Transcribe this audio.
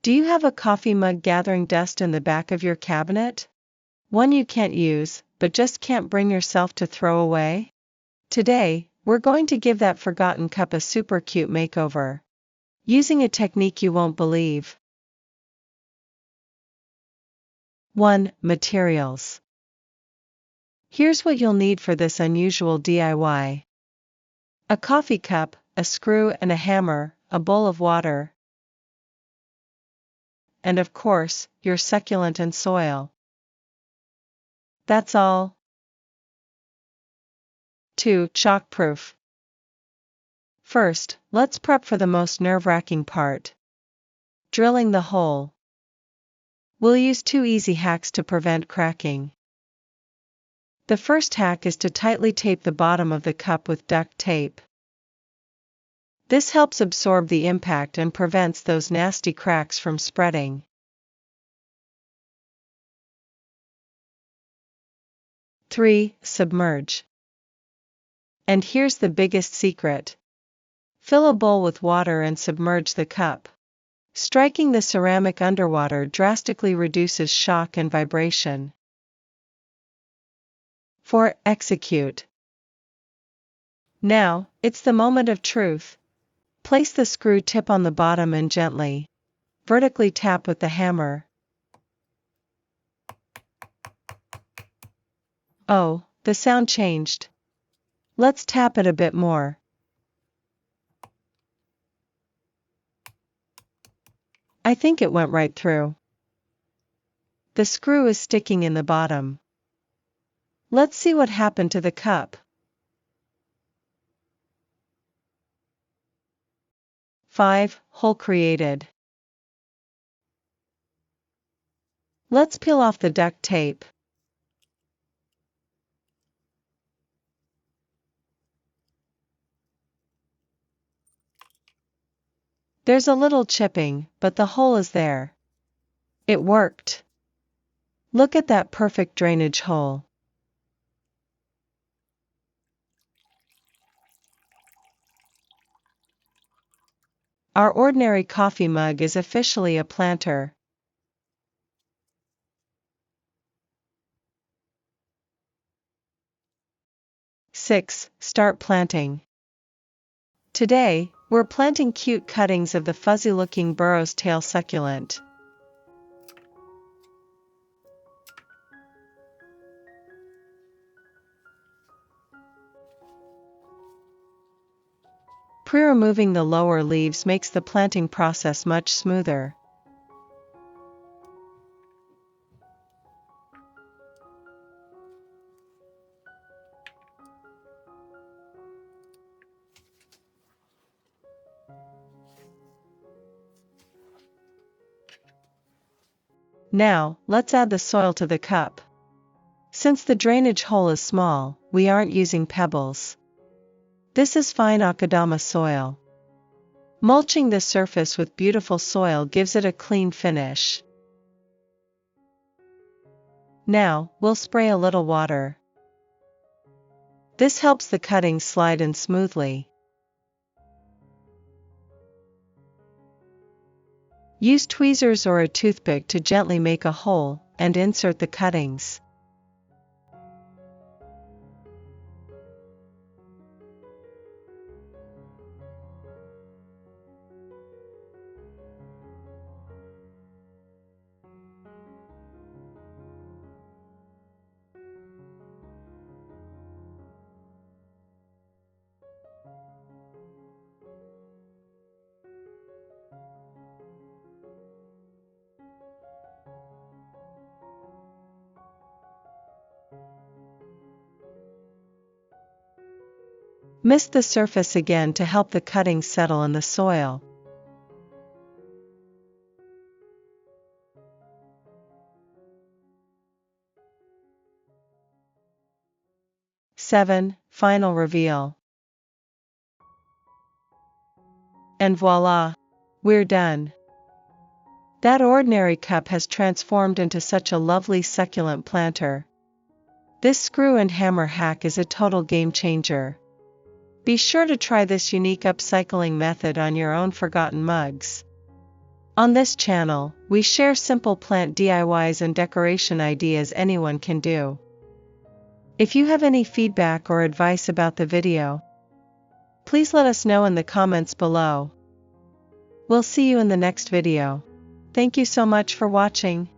Do you have a coffee mug gathering dust in the back of your cabinet? One you can't use, but just can't bring yourself to throw away? Today, we're going to give that forgotten cup a super cute makeover, using a technique you won't believe. 1. Materials. Here's what you'll need for this unusual DIY. A coffee cup, a screw and a hammer, a bowl of water, and of course, your succulent and soil. That's all. 2. Shockproof. First, let's prep for the most nerve-wracking part. Drilling the hole. We'll use 2 easy hacks to prevent cracking. The first hack is to tightly tape the bottom of the cup with duct tape. This helps absorb the impact and prevents those nasty cracks from spreading. 3. Submerge. And here's the biggest secret. Fill a bowl with water and submerge the cup. Striking the ceramic underwater drastically reduces shock and vibration. 4. Execute. Now, it's the moment of truth. Place the screw tip on the bottom and gently, vertically tap with the hammer. Oh, the sound changed. Let's tap it a bit more. I think it went right through. The screw is sticking in the bottom. Let's see what happened to the cup. 5. Hole created. Let's peel off the duct tape. There's a little chipping, but the hole is there. It worked. Look at that perfect drainage hole. Our ordinary coffee mug is officially a planter. 6. Start planting. Today, we're planting cute cuttings of the fuzzy-looking Burro's tail succulent. Pre-removing the lower leaves makes the planting process much smoother. Now, let's add the soil to the cup. Since the drainage hole is small, we aren't using pebbles. This is fine Akadama soil. Mulching the surface with beautiful soil gives it a clean finish. Now, we'll spray a little water. This helps the cuttings slide in smoothly. Use tweezers or a toothpick to gently make a hole, and insert the cuttings. Mist the surface again to help the cuttings settle in the soil. Seven. Final reveal. And voila! We're done. That ordinary cup has transformed into such a lovely succulent planter. This screw and hammer hack is a total game changer. Be sure to try this unique upcycling method on your own forgotten mugs. On this channel, we share simple plant DIYs and decoration ideas anyone can do. If you have any feedback or advice about the video, please let us know in the comments below. We'll see you in the next video. Thank you so much for watching.